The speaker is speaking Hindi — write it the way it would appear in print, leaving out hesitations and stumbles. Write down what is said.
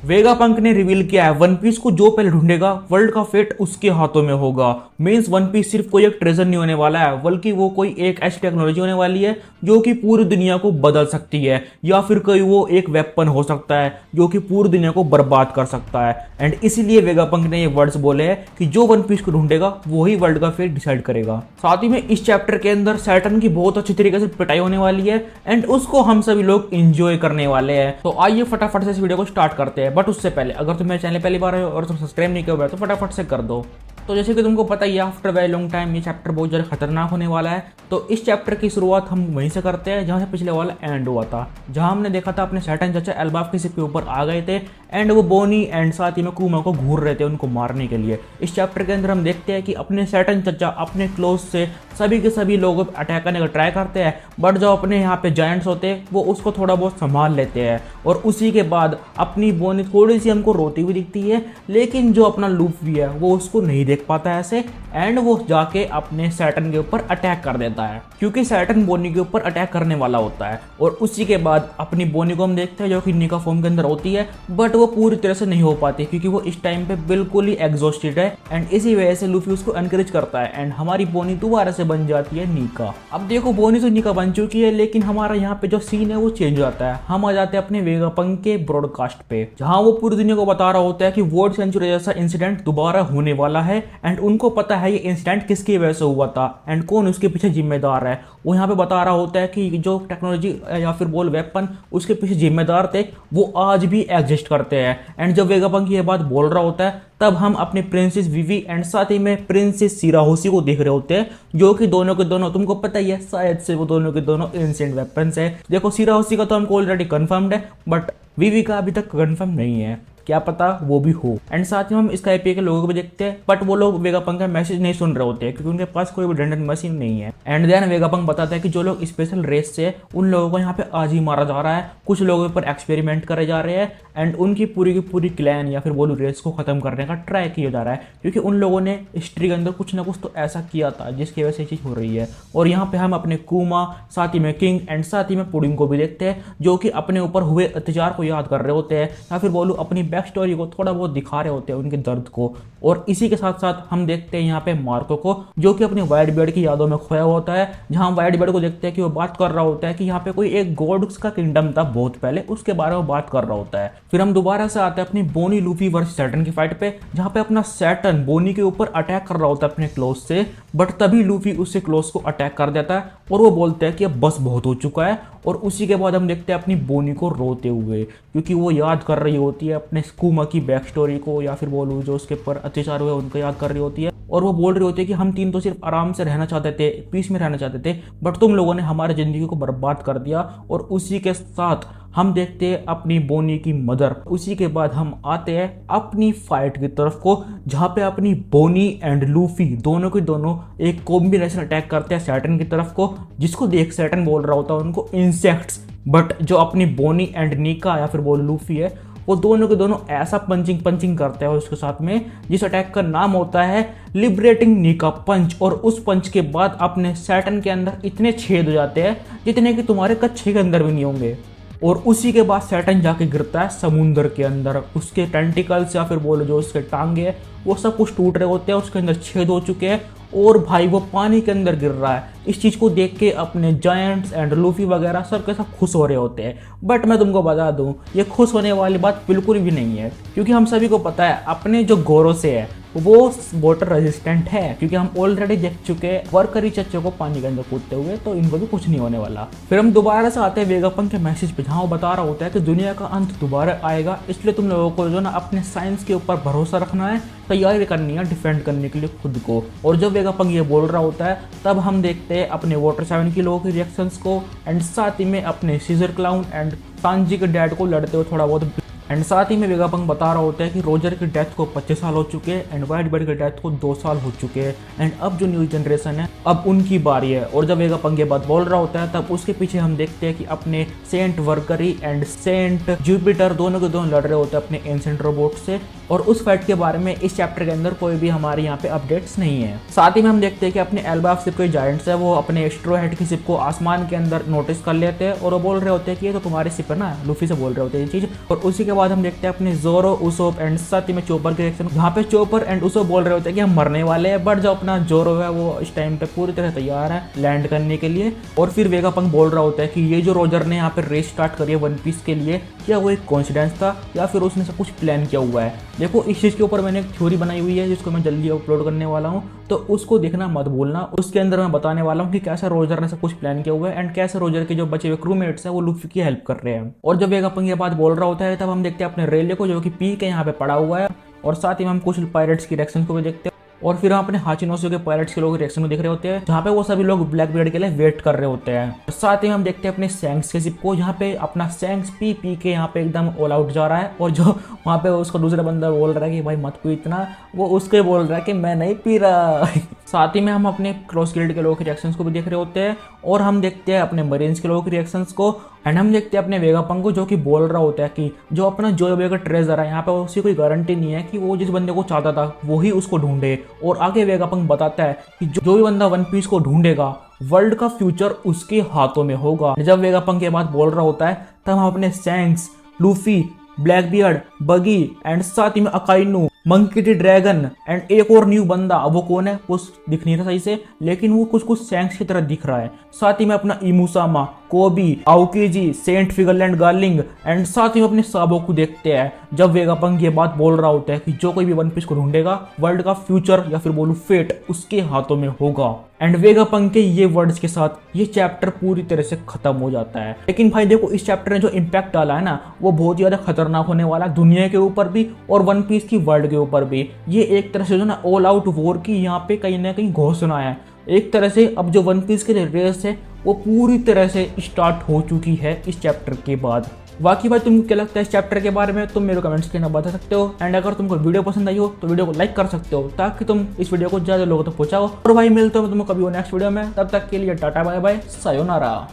वेगापंक ने रिवील किया है वन पीस को जो पहले ढूंढेगा वर्ल्ड का फेट उसके हाथों में होगा। मींस वन पीस सिर्फ कोई एक ट्रेजर नहीं होने वाला है, बल्कि वो कोई एक ऐसी टेक्नोलॉजी होने वाली है जो कि पूरी दुनिया को बदल सकती है, या फिर कोई वो एक वेपन हो सकता है जो कि पूरी दुनिया को बर्बाद कर सकता है। एंड इसीलिए वेगापंक ने ये वर्ड्स बोले हैं कि जो वन पीस को ढूंढेगा वो ही वर्ल्ड का फेट डिसाइड करेगा। साथ ही में इस चैप्टर के अंदर सैटर्न की बहुत अच्छी तरीके से पिटाई होने वाली है एंड उसको हम सभी लोग एंजॉय करने वाले हैं। तो आइए फटाफट से इस वीडियो को स्टार्ट करते हैं। बट उससे पहले अगर तुम मेरे चैनल पहली बार हो और तुम सब्सक्राइब नहीं किया तो फटाफट से कर दो। तो जैसे कि तुमको पता ही है, आफ्टर वेरी लॉन्ग टाइम ये चैप्टर बहुत ज़्यादा खतरनाक होने वाला है। तो इस चैप्टर की शुरुआत हम वहीं से करते हैं जहाँ से पिछले वाला एंड हुआ था, जहाँ हमने देखा था अपने सैटर्न चाचा एल्बाफ के शिप के ऊपर आ गए थे एंड वो बोनी एंड साथ ही में कुमा को घूर रहे थे उनको मारने के लिए। इस चैप्टर के अंदर हम देखते हैं कि अपने सैटर्न चाचा अपने क्लोज से सभी के सभी लोगों पर अटैक करने का ट्राई करते हैं, बट जो अपने यहाँ पे जायंट्स होते हैं वो उसको थोड़ा बहुत संभाल लेते हैं। और उसी के बाद अपनी बोनी थोड़ी सी हमको रोती हुई दिखती है, लेकिन जो अपना लूफी है वो उसको नहीं देख पाता है ऐसे, एंड वो जाके अपने सैटर्न के ऊपर अटैक कर देता है क्योंकि सैटर्न बोनी के ऊपर अटैक करने वाला होता है। और उसी के बाद अपनी बोनी को हम देखते हैं जो कि निका फॉर्म के अंदर होती है, बट वो पूरी तरह से नहीं हो पाती क्योंकि वो इस टाइम पे बिल्कुल ही एग्जॉस्टेड है। एंड इसी वजह से लूफी उसको एनकरेज करता है एंड हमारी बोनी दोबारा से बन जाती है निका। अब देखो बोनी तो निका बन चुकी है, लेकिन हमारा यहाँ पे जो सीन है वो चेंज हो जाता है। हम आ जाते हैं अपने वेगापंक के ब्रॉडकास्ट पे, जहाँ वो पूरी दुनिया को बता रहा होता है कि वर्ल्ड सेंचुरी जैसा इंसिडेंट दोबारा होने वाला है एंड उनको पता है ये इंसिडेंट किसकी वजह से हुआ था एंड कौन उसके पीछे जिम्मेदार है। वो यहाँ पे बता रहा होता है कि जो टेक्नोलॉजी या फिर बोल वेपन उसके पीछे जिम्मेदार थे वो आज भी एग्जिस्ट करते हैं। एंड जब वेगापंक ये बात बोल रहा होता है तब हम अपने प्रिंसेस विवी एंड साथ ही में प्रिंसेस सिराहोसी को देख रहे होते हैं, जो कि दोनों के दोनों तुमको पता ही है शायद से वो दोनों के दोनों एंशिएंट वेपन्स है। देखो सिराहोसी का तो हमको ऑलरेडी कंफर्म्ड है, बट विवी का अभी तक कंफर्म नहीं है, क्या पता वो भी हो। एंड साथ ही हम स्काईपी के लोगों को भी देखते हैं, बट वो लोग वेगापंक का मैसेज नहीं सुन रहे होते हैं क्योंकि उनके पास कोई भी रिडंडेंट मशीन नहीं है। एंड देन वेगापंक बताता है कि जो लोग स्पेशल रेस से उन लोगों को यहाँ पे आज ही मारा जा रहा है, कुछ लोगों पर एक्सपेरिमेंट करे जा रहे हैं एंड उनकी पूरी की पूरी क्लैन या फिर बोलू रेस को खत्म करने का ट्राई किया जा रहा है क्योंकि उन लोगों ने हिस्ट्री के अंदर कुछ ना कुछ तो ऐसा किया था जिसकी वजह से ये चीज़ हो रही है। और यहाँ पे हम अपने कुमा साथ ही में किंग एंड साथ ही में पुडिंग को भी देखते हैं, जो कि अपने ऊपर हुए अत्याचार को याद कर रहे होते हैं या फिर बोलू अपनी बैक स्टोरी को थोड़ा बहुत दिखा रहे होते हैं उनके दर्द को। और इसी के साथ साथ हम देखते हैं यहाँ पे मार्को को, जो कि अपनी वाइट बियर्ड की यादों में खोया होता है, जहाँ वाइट बियर्ड को देखते हैं कि वो बात कर रहा होता है कि यहाँ पे कोई एक गॉड्स का किंगडम था बहुत पहले, उसके बारे में बात कर रहा होता है। फिर हम दोबारा से आते हैं अपनी बोनी लूफी वर्सेस सैटर्न की फाइट पे, जहाँ पे अपना सैटर्न बोनी के ऊपर अटैक कर रहा होता है अपने क्लोज से, बट तभी लूफी उससे क्लोज को अटैक कर देता है और वो बोलते हैं कि अब बस बहुत हो चुका है। और उसी के बाद हम देखते हैं अपनी बोनी को रोते हुए क्योंकि वो याद कर रही होती है अपने स्कूमा की बैक स्टोरी को, या फिर बोलूँ जो उसके ऊपर अत्याचार हुए उनको याद कर रही होती है। और वो बोल रही होती है कि हम तीन तो सिर्फ आराम से रहना चाहते थे, पीस में रहना चाहते थे, बट तुम लोगों ने हमारी ज़िंदगी को बर्बाद कर दिया। और उसी के साथ हम देखते हैं अपनी बोनी की मदर। उसी के बाद हम आते हैं अपनी फाइट की तरफ को, जहाँ पे अपनी बोनी एंड लूफी दोनों के दोनों एक कॉम्बिनेशन अटैक करते हैं सैटर्न की तरफ को, जिसको देख सैटर्न बोल रहा होता है उनको इंसेक्ट्स, बट जो अपनी बोनी एंड निका या फिर बोल लूफी है वो दोनों के दोनों ऐसा पंचिंग करते हैं उसके साथ में, जिस अटैक का नाम होता है लिबरेटिंग निका पंच। और उस पंच के बाद अपने सैटर्न के अंदर इतने छेद हो जाते हैं जितने कि तुम्हारे कच्छे के अंदर भी नहीं होंगे। और उसी के बाद सैटर्न जाके गिरता है समुंदर के अंदर, उसके टेंटिकल्स या फिर बोलो जो उसके टांगे है वो सब कुछ टूट रहे होते हैं, उसके अंदर छेद हो चुके हैं और भाई वो पानी के अंदर गिर रहा है। इस चीज़ को देख के अपने जायंट्स एंड लूफी वगैरह सब के सब खुश हो रहे होते हैं, बट मैं तुमको बता दूं ये खुश होने वाली बात बिल्कुल भी नहीं है क्योंकि हम सभी को पता है अपने जो गोरो से है वो वाटर रेजिस्टेंट है, क्योंकि हम ऑलरेडी देख चुके हैं वर्करी चच्चों को पानी के अंदर कूदते हुए, तो इनको भी कुछ नहीं होने वाला। फिर हम दोबारा से आते हैं वेगापंक के मैसेज पे, जहाँ वो बता रहा होता है कि दुनिया का अंत दोबारा आएगा, इसलिए तुम लोगों को जो ना अपने साइंस के ऊपर भरोसा रखना है, तैयारी करनी है डिफेंड करने के लिए खुद को। और जब वेगापंक ये बोल रहा होता है तब हम देखते हैं अपने वाटर 7 के लोगों के रिएक्शंस को एंड साथ ही में अपने सीजर क्लाउन एंड सांजी के डैड को लड़ते हुए थोड़ा बहुत। एंड साथ ही में वेगापंक बता रहा होता है कि रोजर की डेथ को 25 साल हो चुके हैं एंड वाइट बर्ड की डेथ को 2 साल हो चुके हैं एंड अब जो न्यू जनरेशन है अब उनकी बारी है। और जब वेगापंक ये बात बोल रहा होता है तब उसके पीछे हम देखते हैं कि अपने सेंट वर्करी एंड सेंट जुपिटर दोनों के दोनों लड़ रहे होते हैं अपने एंशिएंट रोबोट से। और उस फाइट के बारे में इस चैप्टर के अंदर कोई भी हमारे यहाँ पे अपडेट्स नहीं है। साथ ही में हम देखते हैं कि अपने एल्बाफ शिप के जायंट्स है वो अपने स्ट्रो हेड की शिप को आसमान के अंदर नोटिस कर लेते हैं और वो बोल रहे होते हैं कि ये तो तुम्हारी शिप है ना, लूफी से बोल रहे होते हैं ये चीज़। और उसी के बाद हम देखते हैं अपने जोरो, उसोप एंड साथ ही में चोपर के रिएक्शन, जहाँ पे चोपर एंड उसोप बोल रहे होते हैं कि हम मरने वाले हैं, बट जो अपना जोरो है वो इस टाइम पे पूरी तरह तैयार है लैंड करने के लिए। और फिर वेगापंक बोल रहा होता है कि ये जो रोजर ने यहाँ पे रेस स्टार्ट करी है वन पीस के लिए, क्या वो एक कोइंसिडेंस था या फिर उसने सब कुछ प्लान किया हुआ है। देखो इस चीज़ के ऊपर मैंने एक थ्योरी बनाई हुई है जिसको मैं जल्दी अपलोड करने वाला हूँ, तो उसको देखना मत भूलना। उसके अंदर मैं बताने वाला हूँ कि कैसे रोजर ने सब कुछ प्लान किया हुआ है एंड कैसे रोजर के जो बचे हुए क्रूमेट्स हैं वो लूफी की हेल्प कर रहे हैं। और जब वेगापंक ये बात बोल रहा होता है तब हम देखते हैं अपने रेले को जो कि पी के यहाँ पे पड़ा हुआ है, और साथ ही में हम कुछ पायरेट्स की रिएक्शन को भी देखते हैं। और फिर हम अपने हाचिनोसो के पायरेट्स के लोग रिएक्शन को देख रहे होते हैं, जहाँ पे वो सभी लोग ब्लैक बियर्ड के लिए वेट कर रहे होते हैं। साथ ही हम देखते हैं अपने सैंक्स के शिप को, जहाँ पे अपना सैंक्स पी पी के यहाँ पे एकदम ऑल आउट जा रहा है, और जो वहाँ पे उसको दूसरा बंदा बोल रहा है कि भाई मत पी इतना, वो उसके बोल रहा है कि मैं नहीं पी रहा। साथ ही में हम अपने क्रॉस गिल्ड के लोगों के रिएक्शंस को भी देख रहे होते हैं, और हम देखते हैं अपने मरीन्स के लोगों के रिएक्शंस को, एंड हम देखते हैं अपने वेगापंक को जो कि बोल रहा होता है कि जो अपना जोयो का ट्रेजर है यहाँ पे उसकी कोई गारंटी नहीं है कि वो जिस बंदे को चाहता था वो ही उसको ढूंढे। और आगे वेगापंक बताता है कि जो भी बंदा वन पीस को ढूंढेगा वर्ल्ड का फ्यूचर उसके हाथों में होगा। जब वेगापंक ये बात बोल रहा होता है तब हम अपने सैंक्स, लूफी, ब्लैकबियर्ड, बगी एंड साथ ही में अकाइनू, मंकी डी ड्रैगन एंड एक और न्यू बंदा, वो कौन है वो दिख नहीं रहा सही से, लेकिन वो कुछ कुछ सैंक्स की तरह दिख रहा है। साथ ही में अपना इमुसामा, कोबी, आउकीजी, सेंट फिगरलैंड गार्लिंग एंड साथ ही में अपने साबो को देखते हैं जब वेगापंक ये बात बोल रहा होता है कि जो कोई भी वन पीस को ढूंढेगा वर्ल्ड का फ्यूचर या फिर बोलूं फेट उसके हाथों में होगा। एंड वेगापंक के ये वर्ड्स के साथ ये चैप्टर पूरी तरह से खत्म हो जाता है। लेकिन भाई देखो इस चैप्टर ने जो इम्पैक्ट डाला है ना वो बहुत ज्यादा खतरनाक होने वाला है, दुनिया के ऊपर भी और वन पीस की वर्ल्ड के ऊपर भी। ये एक तरह से जो ना ऑल आउट वॉर की यहाँ पे कहीं ना कहीं घोषणा है। एक तरह से अब जो वन पीस के लिए रेस है वो पूरी तरह से स्टार्ट हो चुकी है इस चैप्टर के बाद। बाकी भाई तुमको क्या लगता है इस चैप्टर के बारे में, तुम मेरे कमेंट्स के अंदर बता सकते हो। एंड अगर तुमको वीडियो पसंद आई हो तो वीडियो को लाइक कर सकते हो ताकि तुम इस वीडियो को ज़्यादा लोगों तक पहुंचाओ। और भाई मिलते हो तुमको कभी नेक्स्ट वीडियो में, तब तक के लिए टाटा बाय बाय सायोनारा।